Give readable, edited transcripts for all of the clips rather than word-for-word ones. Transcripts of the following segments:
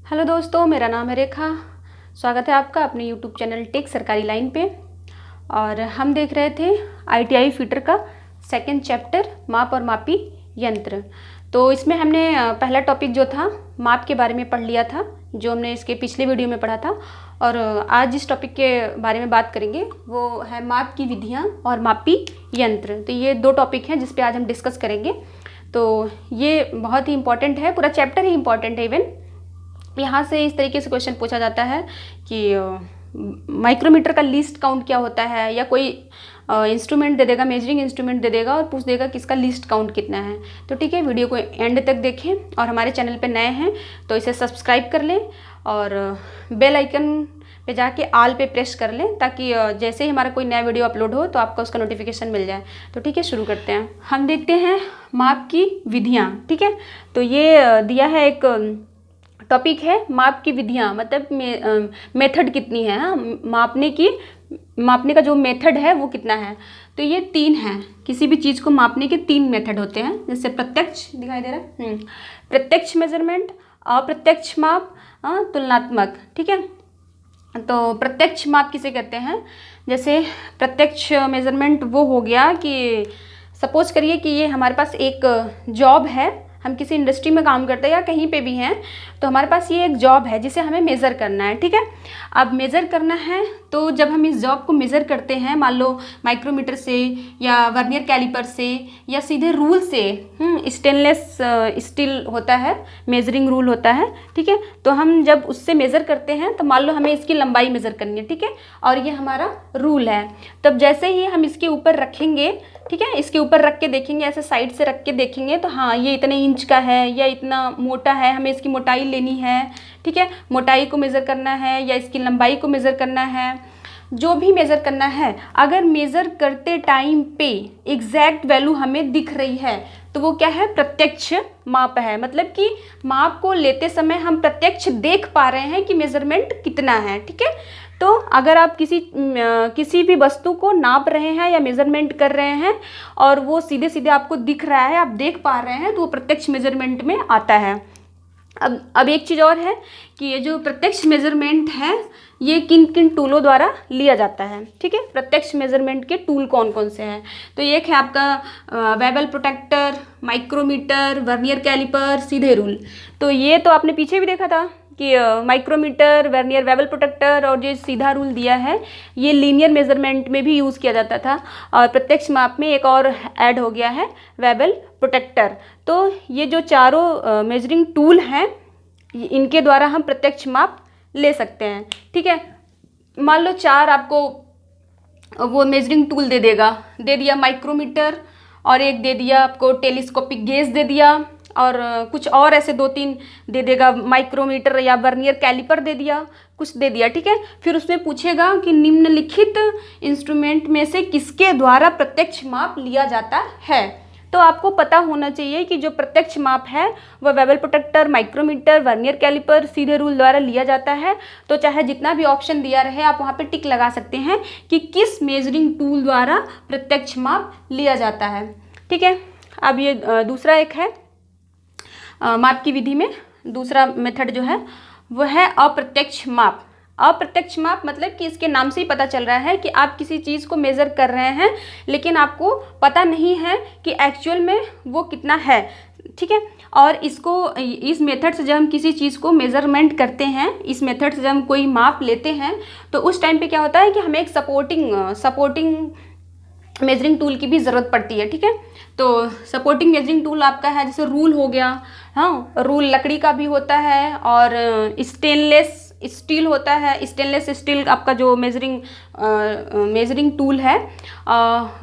Hello दोस्तों, मेरा नाम है रेखा। स्वागत है आपका अपने यूट्यूब चैनल टेक सरकारी लाइन पे। और हम देख रहे थे ITI फिटर का सेकंड चैप्टर माप और मापी यंत्र। तो इसमें हमने पहला टॉपिक जो था माप के बारे में पढ़ लिया था, जो हमने इसके पिछले वीडियो में पढ़ा था। और आज जिस टॉपिक के बारे में बात करेंगे वो है माप की विधियाँ और मापी यंत्र। तो ये दो टॉपिक हैं जिस पे आज हम डिस्कस करेंगे। तो ये बहुत ही इंपॉर्टेंट है, पूरा चैप्टर ही इंपॉर्टेंट है। इवन यहाँ से इस तरीके से क्वेश्चन पूछा जाता है कि माइक्रोमीटर का लीस्ट काउंट क्या होता है, या कोई इंस्ट्रूमेंट दे देगा, मेजरिंग इंस्ट्रूमेंट दे देगा और पूछ देगा कि इसका लीस्ट काउंट कितना है। तो ठीक है, वीडियो को एंड तक देखें और हमारे चैनल पे नए हैं तो इसे सब्सक्राइब कर लें और बेल आइकन पे जाके ऑल पे प्रेस कर लें, ताकि जैसे ही हमारा कोई नया वीडियो अपलोड हो तो आपको उसका नोटिफिकेशन मिल जाए। तो ठीक है, शुरू करते हैं। हम देखते हैं माप की विधियाँ। ठीक है, तो ये दिया है एक टॉपिक है माप की विधियाँ, मतलब मेथड कितनी है। हाँ, मापने का जो मेथड है वो कितना है। तो ये 3 हैं। किसी भी चीज़ को मापने के 3 मेथड होते हैं। जैसे प्रत्यक्ष दिखाई दे रहा है, प्रत्यक्ष मेजरमेंट, अप्रत्यक्ष माप, तुलनात्मक। ठीक है, तो प्रत्यक्ष माप किसे कहते हैं। जैसे प्रत्यक्ष मेजरमेंट वो हो गया कि सपोज करिए कि ये हमारे पास एक जॉब है, हम किसी इंडस्ट्री में काम करते हैं या कहीं पे भी हैं, तो हमारे पास ये एक जॉब है जिसे हमें मेज़र करना है। ठीक है, अब मेज़र करना है तो जब हम इस जॉब को मेज़र करते हैं, मान लो माइक्रोमीटर से या वर्नियर कैलिपर से या सीधे रूल से, स्टेनलेस स्टील होता है, मेजरिंग रूल होता है। ठीक है, तो हम जब उससे मेज़र करते हैं तो मान लो हमें इसकी लंबाई मेज़र करनी है। ठीक है, और ये हमारा रूल है। तब जैसे ही हम इसके ऊपर रखेंगे, ठीक है, इसके ऊपर रख के देखेंगे, ऐसे साइड से रख के देखेंगे तो हाँ ये इतने इंच का है या इतना मोटा है, हमें इसकी मोटाई लेनी है। ठीक है, मोटाई को मेज़र करना है या इसकी लंबाई को मेज़र करना है, जो भी मेज़र करना है। अगर मेज़र करते टाइम पे एग्जैक्ट वैल्यू हमें दिख रही है तो वो क्या है, प्रत्यक्ष माप है। मतलब कि माप को लेते समय हम प्रत्यक्ष देख पा रहे हैं कि मेज़रमेंट कितना है। ठीक है, तो अगर आप किसी भी वस्तु को नाप रहे हैं या मेज़रमेंट कर रहे हैं और वो सीधे सीधे आपको दिख रहा है, आप देख पा रहे हैं, तो वो प्रत्यक्ष मेज़रमेंट में आता है। अब एक चीज़ और है कि ये जो प्रत्यक्ष मेज़रमेंट है ये किन किन टूलों द्वारा लिया जाता है। ठीक है, प्रत्यक्ष मेज़रमेंट के टूल कौन कौन से हैं। तो एक है आपका bevel protractor, micrometer, vernier calliper, सीधे रूल। तो ये तो आपने पीछे भी देखा था कि माइक्रोमीटर, वर्नियर, वेबल प्रोटेक्टर और जो सीधा रूल दिया है ये लीनियर मेज़रमेंट में भी यूज़ किया जाता था। और प्रत्यक्ष माप में एक और ऐड हो गया है, वेबल प्रोटेक्टर। तो ये जो चारों मेजरिंग टूल हैं इनके द्वारा हम प्रत्यक्ष माप ले सकते हैं। ठीक है, मान लो 4 आपको वो मेजरिंग टूल दे दिया माइक्रोमीटर, और एक दे दिया आपको टेलीस्कोपिक गेज दे दिया, और कुछ और ऐसे 2-3 दे देगा, माइक्रोमीटर या वर्नियर कैलिपर दे दिया, कुछ दे दिया। ठीक है, फिर उसमें पूछेगा कि निम्नलिखित इंस्ट्रूमेंट में से किसके द्वारा प्रत्यक्ष माप लिया जाता है। तो आपको पता होना चाहिए कि जो प्रत्यक्ष माप है वह bevel protractor, micrometer, vernier calliper, सीधे रूल द्वारा लिया जाता है। तो चाहे जितना भी ऑप्शन दिया रहे आप वहाँ पे टिक लगा सकते हैं कि किस मेजरिंग टूल द्वारा प्रत्यक्ष माप लिया जाता है। ठीक है, अब ये दूसरा एक है माप की विधि में दूसरा मेथड जो है वह है अप्रत्यक्ष माप। अप्रत्यक्ष माप मतलब कि इसके नाम से ही पता चल रहा है कि आप किसी चीज़ को मेज़र कर रहे हैं लेकिन आपको पता नहीं है कि एक्चुअल में वो कितना है। ठीक है, और इस मेथड से जब हम किसी चीज़ को मेज़रमेंट करते हैं, इस मेथड से जब हम कोई माप लेते हैं तो उस टाइम पे क्या होता है कि हमें एक सपोर्टिंग मेजरिंग टूल की भी ज़रूरत पड़ती है। ठीक है, तो सपोर्टिंग मेजरिंग टूल आपका है जैसे रूल हो गया। हाँ, रूल लकड़ी का भी होता है और स्टेनलेस स्टील होता है। स्टेनलेस स्टील आपका जो मेजरिंग टूल है,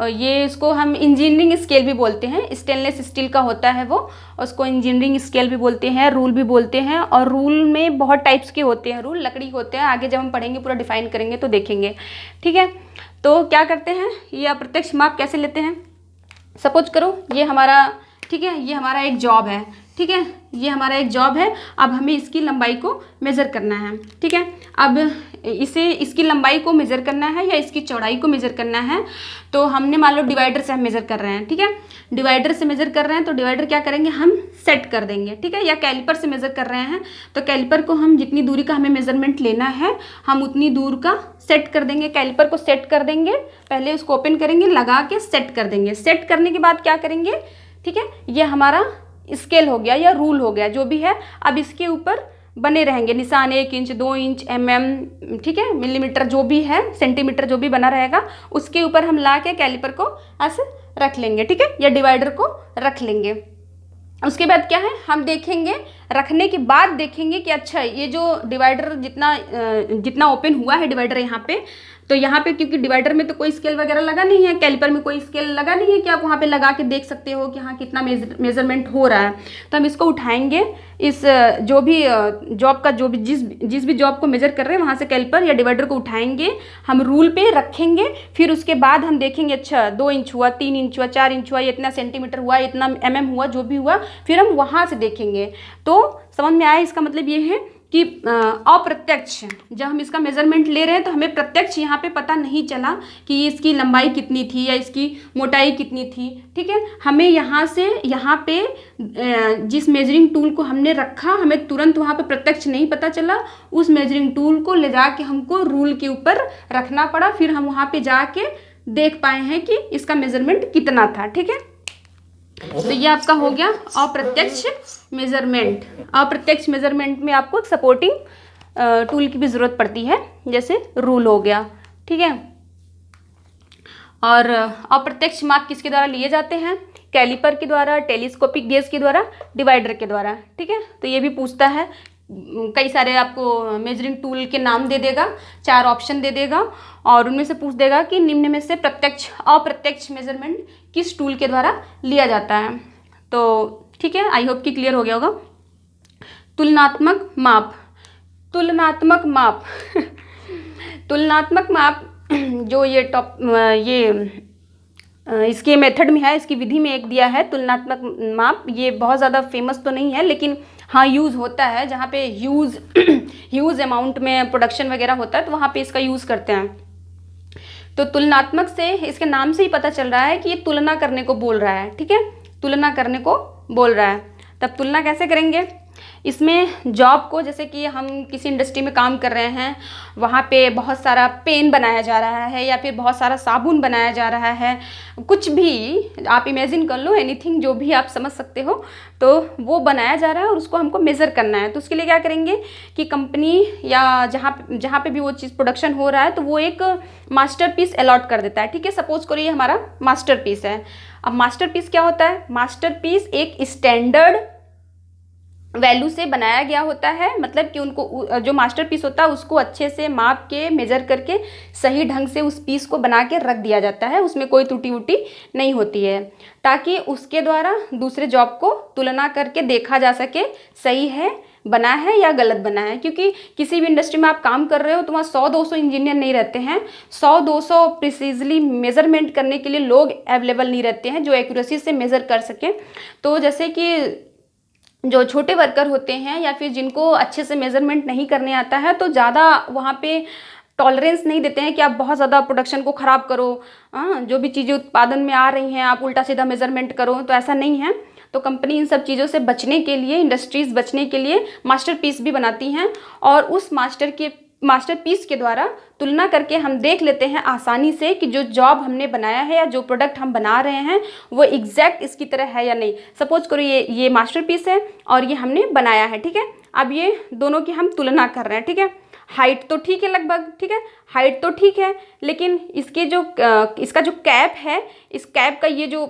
ये इसको हम इंजीनियरिंग स्केल भी बोलते हैं। स्टेनलेस स्टील का होता है वो, उसको इंजीनियरिंग स्केल भी बोलते हैं, रूल भी बोलते हैं। और रूल में बहुत टाइप्स के होते हैं, रूल लकड़ी होते हैं, आगे जब हम पढ़ेंगे पूरा डिफाइन करेंगे तो देखेंगे। ठीक है, तो क्या करते हैं, ये अप्रत्यक्ष माप कैसे लेते हैं। सपोज करो ये हमारा, ठीक है, ये हमारा एक जॉब है। ठीक है, ये हमारा एक जॉब है। अब हमें इसकी लंबाई को मेज़र करना है। ठीक है, अब इसकी लंबाई को मेज़र करना है या इसकी चौड़ाई को मेज़र करना है, तो हमने मान लो डिवाइडर से हम मेज़र कर रहे हैं। ठीक है, डिवाइडर से मेज़र कर रहे हैं तो डिवाइडर क्या करेंगे, हम सेट कर देंगे, ठीक है। या कैलिपर से मेज़र कर रहे हैं तो कैलिपर को हम जितनी दूरी का हमें मेज़रमेंट लेना है हम उतनी दूर का सेट कर देंगे, कैलिपर को सेट कर देंगे। पहले उसको ओपन करेंगे, लगा के सेट कर देंगे। सेट करने के बाद क्या करेंगे, ठीक है, ये हमारा स्केल हो गया या रूल हो गया जो भी है। अब इसके ऊपर बने रहेंगे निशान, 1 इंच 2 इंच mm, ठीक है, मिलीमीटर जो भी है, सेंटीमीटर जो भी बना रहेगा उसके ऊपर हम ला के कैलिपर को ऐसे रख लेंगे, ठीक है, या डिवाइडर को रख लेंगे। उसके बाद क्या है, हम देखेंगे, रखने के बाद देखेंगे कि अच्छा ये जो डिवाइडर जितना ओपन हुआ है डिवाइडर यहाँ पे, तो यहाँ पे क्योंकि डिवाइडर में तो कोई स्केल वगैरह लगा नहीं है, कैलिपर में कोई स्केल लगा नहीं है कि आप वहाँ पे लगा के देख सकते हो कि हाँ कितना मेजरमेंट हो रहा है। तो हम इसको उठाएंगे, इस जो भी जॉब का जो भी जिस भी जॉब को मेजर कर रहे हैं वहाँ से कैलिपर या डिवाइडर को उठाएंगे, हम रूल पे रखेंगे। फिर उसके बाद हम देखेंगे अच्छा 2 इंच हुआ, 3 इंच हुआ, 4 इंच हुआ, इतना सेंटीमीटर हुआ, इतना mm हुआ, जो भी हुआ फिर हम वहाँ से देखेंगे। तो समझ में आया, इसका मतलब ये है कि अप्रत्यक्ष जब हम इसका मेजरमेंट ले रहे हैं तो हमें प्रत्यक्ष यहाँ पे पता नहीं चला कि इसकी लंबाई कितनी थी या इसकी मोटाई कितनी थी, ठीक है। हमें यहाँ से यहाँ पे जिस मेजरिंग टूल को हमने रखा हमें तुरंत वहाँ पे प्रत्यक्ष नहीं पता चला, उस मेजरिंग टूल को ले जाके हमको रूल के ऊपर रखना पड़ा, फिर हम वहाँ पे जाके देख पाए हैं कि इसका मेजरमेंट कितना था, ठीक है। तो ये आपका हो गया अप्रत्यक्ष मेजरमेंट। अप्रत्यक्ष मेजरमेंट में आपको एक सपोर्टिंग टूल की भी ज़रूरत पड़ती है, जैसे रूल हो गया, ठीक है। और अप्रत्यक्ष माप किसके द्वारा लिए जाते हैं, कैलिपर के द्वारा, टेलीस्कोपिक गेज के द्वारा, डिवाइडर के द्वारा, ठीक है। तो ये भी पूछता है, कई सारे आपको मेजरिंग टूल के नाम दे देगा, 4 ऑप्शन दे देगा और उनमें से पूछ देगा कि निम्न में से प्रत्यक्ष अप्रत्यक्ष मेजरमेंट किस टूल के द्वारा लिया जाता है। तो ठीक है, आई होप कि क्लियर हो गया होगा। तुलनात्मक माप, तुलनात्मक माप तुलनात्मक माप जो ये इसके मेथड में है, इसकी विधि में एक दिया है तुलनात्मक माप। ये बहुत ज़्यादा फेमस तो नहीं है लेकिन हाँ यूज़ होता है, जहाँ पे ह्यूज अमाउंट में प्रोडक्शन वगैरह होता है तो वहाँ पे इसका यूज़ करते हैं। तो तुलनात्मक से इसके नाम से ही पता चल रहा है कि ये तुलना करने को बोल रहा है, ठीक है, तुलना करने को बोल रहा है। तब तुलना कैसे करेंगे, इसमें जॉब को, जैसे कि हम किसी इंडस्ट्री में काम कर रहे हैं, वहाँ पे बहुत सारा पेन बनाया जा रहा है या फिर बहुत सारा साबुन बनाया जा रहा है, कुछ भी आप इमेजिन कर लो, एनीथिंग जो भी आप समझ सकते हो, तो वो बनाया जा रहा है और उसको हमको मेज़र करना है। तो उसके लिए क्या करेंगे कि कंपनी या जहाँ पे भी वो चीज़ प्रोडक्शन हो रहा है तो वो एक मास्टरपीस अलॉट कर देता है, ठीक है। सपोज करो ये हमारा मास्टरपीस है। अब मास्टरपीस क्या होता है, मास्टरपीस एक स्टैंडर्ड वैल्यू से बनाया गया होता है, मतलब कि उनको जो मास्टरपीस होता है उसको अच्छे से माप के मेजर करके सही ढंग से उस पीस को बना के रख दिया जाता है, उसमें कोई त्रुटि वुटी नहीं होती है, ताकि उसके द्वारा दूसरे जॉब को तुलना करके देखा जा सके सही है बना है या गलत बना है। क्योंकि किसी भी इंडस्ट्री में आप काम कर रहे हो तो वहाँ 100-200 इंजीनियर नहीं रहते हैं, 100-200 प्रिसीजली मेजरमेंट करने के लिए लोग अवेलेबल नहीं रहते हैं जो एक्यूरेसी से मेज़र कर सकें। तो जैसे कि जो छोटे वर्कर होते हैं या फिर जिनको अच्छे से मेज़रमेंट नहीं करने आता है तो ज़्यादा वहाँ पे टॉलरेंस नहीं देते हैं कि आप बहुत ज़्यादा प्रोडक्शन को ख़राब करो, जो भी चीज़ें उत्पादन में आ रही हैं आप उल्टा सीधा मेज़रमेंट करो, तो ऐसा नहीं है। तो कंपनी इन सब चीज़ों से बचने के लिए, इंडस्ट्रीज़ बचने के लिए मास्टरपीस भी बनाती हैं और उस मास्टरपीस के द्वारा तुलना करके हम देख लेते हैं आसानी से कि जो जॉब हमने बनाया है या जो प्रोडक्ट हम बना रहे हैं वो एग्जैक्ट इसकी तरह है या नहीं। सपोज करो ये मास्टरपीस है और ये हमने बनाया है, ठीक है। अब ये दोनों की हम तुलना कर रहे हैं, ठीक है। हाइट तो ठीक है लगभग, ठीक है, हाइट तो ठीक है, लेकिन इसका जो कैप है, इस कैप का ये जो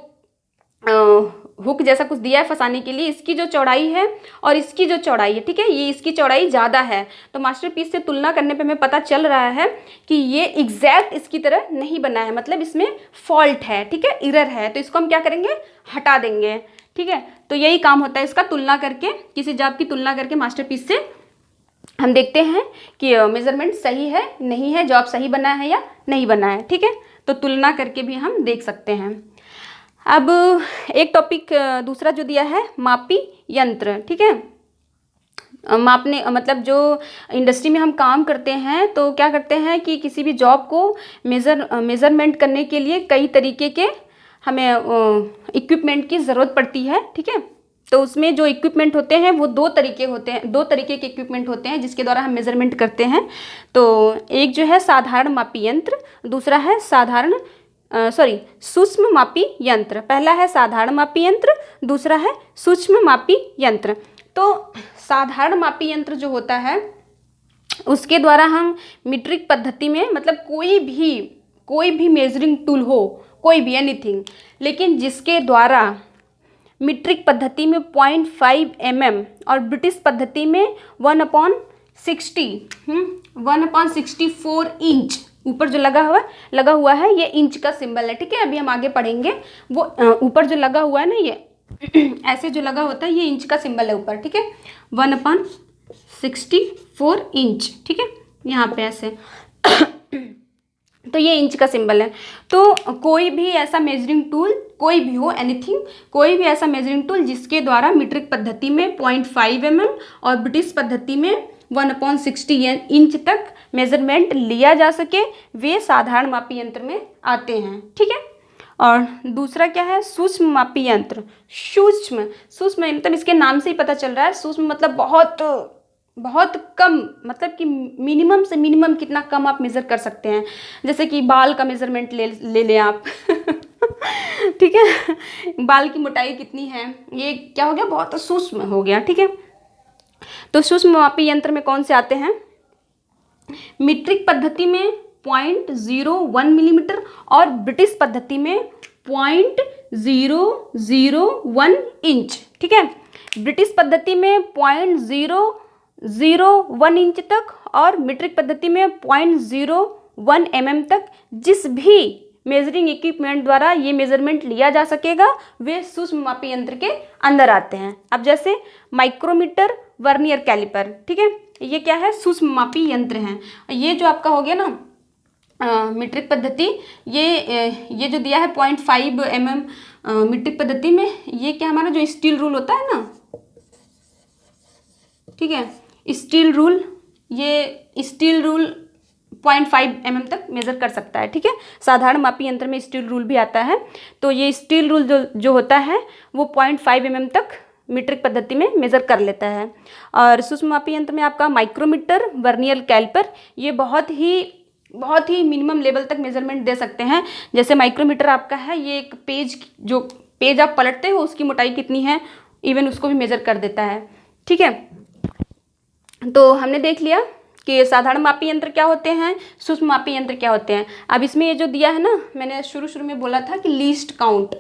हुक जैसा कुछ दिया है फंसाने के लिए, इसकी जो चौड़ाई है और इसकी जो चौड़ाई है, ठीक है, ये इसकी चौड़ाई ज़्यादा है। तो मास्टरपीस से तुलना करने पे हमें पता चल रहा है कि ये एग्जैक्ट इसकी तरह नहीं बना है, मतलब इसमें फॉल्ट है, ठीक है, एरर है। तो इसको हम क्या करेंगे, हटा देंगे, ठीक है। तो यही काम होता है इसका, तुलना करके, किसी जॉब की तुलना करके मास्टरपीस से हम देखते हैं कि मेजरमेंट सही है नहीं है, जॉब सही बना है या नहीं बना है, ठीक है। तो तुलना करके भी हम देख सकते हैं। अब एक टॉपिक दूसरा जो दिया है, मापी यंत्र, ठीक है। मापने मतलब जो इंडस्ट्री में हम काम करते हैं तो क्या करते हैं कि किसी भी जॉब को मेज़रमेंट करने के लिए कई तरीके के हमें इक्विपमेंट की ज़रूरत पड़ती है, ठीक है। तो उसमें जो इक्विपमेंट होते हैं वो दो तरीके के इक्विपमेंट होते हैं जिसके द्वारा हम मेजरमेंट करते हैं। तो एक जो है साधारण मापी यंत्र, दूसरा है सूक्ष्म मापी यंत्र। पहला है साधारण मापी यंत्र, दूसरा है सूक्ष्म मापी यंत्र। तो साधारण मापी यंत्र जो होता है उसके द्वारा हम मीट्रिक पद्धति में, मतलब कोई भी मेजरिंग टूल हो, कोई भी एनीथिंग, लेकिन जिसके द्वारा मीट्रिक पद्धति में 0.5 mm और ब्रिटिश पद्धति में 1/64 इंच ऊपर जो लगा हुआ है ये इंच का सिंबल है। ठीक है, अभी हम आगे पढ़ेंगे। वो ऊपर जो लगा हुआ है ना, ये ऐसे जो लगा होता है ये इंच का सिंबल है ऊपर। ठीक है, 1/64 इंच। ठीक है, यहाँ पे ऐसे तो ये इंच का सिंबल है। तो कोई भी ऐसा मेजरिंग टूल, कोई भी हो एनीथिंग, कोई भी ऐसा मेजरिंग टूल जिसके द्वारा मीट्रिक पद्धति में 0.5 mm और ब्रिटिश पद्धति में 1/60 इंच तक मेजरमेंट लिया जा सके, वे साधारण मापी यंत्र में आते हैं। ठीक है, और दूसरा क्या है, सूक्ष्म मापी यंत्र। सूक्ष्म मतलब इसके नाम से ही पता चल रहा है, सूक्ष्म मतलब बहुत कम, मतलब कि मिनिमम से मिनिमम कितना कम आप मेज़र कर सकते हैं। जैसे कि बाल का मेज़रमेंट ले लें आप ठीक है, बाल की मोटाई कितनी है, ये क्या हो गया, बहुत सूक्ष्म हो गया। ठीक है, तो सूक्ष्म मापी यंत्र में कौन से आते हैं, मीट्रिक पद्धति में 0.01 मिलीमीटर और ब्रिटिश पद्धति में 0.001 इंच। ठीक है, ब्रिटिश पद्धति में 0.001 इंच तक और मीट्रिक पद्धति में 0.01 mm तक जिस भी मेजरिंग इक्विपमेंट द्वारा ये मेजरमेंट लिया जा सकेगा वे सूक्ष्म मापी यंत्र के अंदर आते हैं। अब जैसे माइक्रोमीटर, वर्नियर कैलिपर, ठीक है, ये क्या है, सूक्ष्म मापी यंत्र हैं। ये जो आपका हो गया ना मीट्रिक पद्धति, ये जो दिया है 0.5 mm मीट्रिक पद्धति में, ये क्या हमारा जो स्टील रूल होता है ना, ठीक है, स्टील रूल, ये स्टील रूल 0.5 mm तक मेज़र कर सकता है। ठीक है, साधारण मापी यंत्र में स्टील रूल भी आता है। तो ये स्टील रूल जो होता है वो 0.5 mm तक मीट्रिक पद्धति में मेज़र कर लेता है। और सूक्ष्म मापी यंत्र में आपका माइक्रोमीटर, वर्नियर कैलिपर, ये बहुत ही मिनिमम लेवल तक मेजरमेंट दे सकते हैं। जैसे माइक्रोमीटर आपका है, ये एक जो पेज आप पलटते हो उसकी मोटाई कितनी है, इवन उसको भी मेज़र कर देता है। ठीक है, तो हमने देख लिया कि साधारण मापी यंत्र क्या होते हैं, सूक्ष्म मापी यंत्र क्या होते हैं। अब इसमें ये जो दिया है ना, मैंने शुरू में बोला था कि लीस्ट काउंट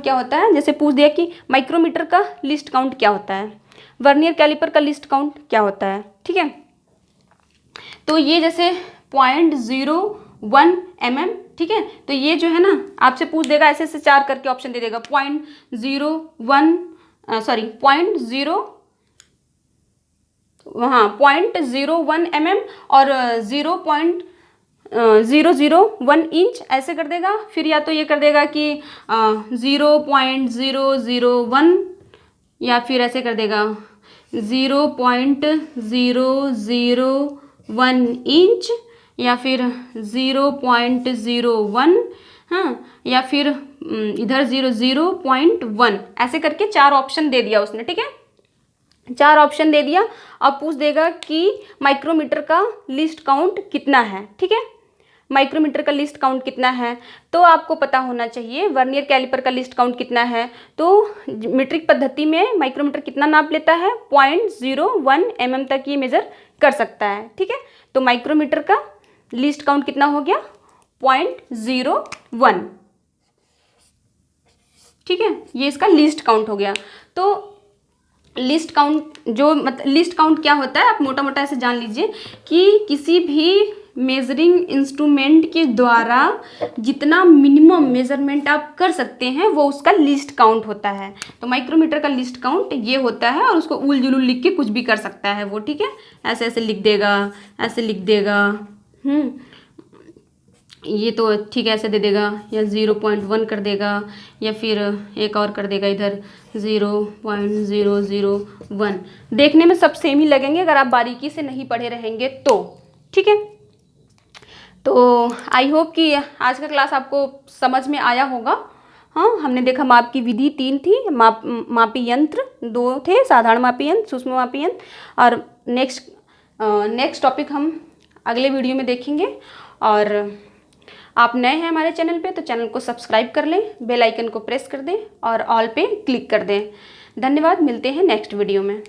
क्या होता है। जैसे पूछ दिया कि माइक्रोमीटर का लीस्ट काउंट क्या होता है, वर्नियर कैलिपर का लीस्ट काउंट क्या होता है। ठीक है, तो ये जैसे 0.01 mm, ठीक है, तो ये जो है ना आपसे पूछ देगा, ऐसे 4 करके ऑप्शन दे देगा, 0.01 mm और 0.001 इंच ऐसे कर देगा। फिर या तो ये कर देगा कि 0.001 या फिर ऐसे कर देगा 0.001 इंच या फिर 0.01, हाँ, या फिर इधर 0.1 ऐसे करके 4 ऑप्शन दे दिया उसने। ठीक है, 4 ऑप्शन दे दिया। अब पूछ देगा कि माइक्रोमीटर का लीस्ट काउंट कितना है। ठीक है, माइक्रोमीटर का लीस्ट काउंट कितना है, तो आपको पता होना चाहिए। वर्नियर कैलिपर का लीस्ट काउंट कितना है, तो मीट्रिक पद्धति में माइक्रोमीटर कितना नाप लेता है, 0.01 mm तक ये मेज़र कर सकता है। ठीक है, तो माइक्रोमीटर का लीस्ट काउंट कितना हो गया, 0.01। ठीक है, ये इसका लीस्ट काउंट हो गया। तो लिस्ट काउंट क्या होता है, आप मोटा मोटा ऐसे जान लीजिए कि किसी भी मेजरिंग इंस्ट्रूमेंट के द्वारा जितना मिनिमम मेजरमेंट आप कर सकते हैं वो उसका लिस्ट काउंट होता है। तो माइक्रोमीटर का लिस्ट काउंट ये होता है, और उसको उल जुलूल लिख के कुछ भी कर सकता है वो। ठीक है, ऐसे ऐसे लिख देगा, ऐसे लिख देगा, ये तो ठीक है ऐसे दे देगा, या 0.1 कर देगा, या फिर एक और कर देगा इधर 0.001। देखने में सब सेम ही लगेंगे अगर आप बारीकी से नहीं पढ़े रहेंगे तो। ठीक है, तो आई होप कि आज का क्लास आपको समझ में आया होगा। हाँ, हमने देखा माप की विधि 3 थी, मापी यंत्र 2 थे, साधारण मापी यंत्र, सूक्ष्म मापी यंत्र। और नेक्स्ट टॉपिक हम अगले वीडियो में देखेंगे। और आप नए हैं हमारे चैनल पे तो चैनल को सब्सक्राइब कर लें, बेल आइकन को प्रेस कर दें और ऑल पे क्लिक कर दें। धन्यवाद, मिलते हैं नेक्स्ट वीडियो में।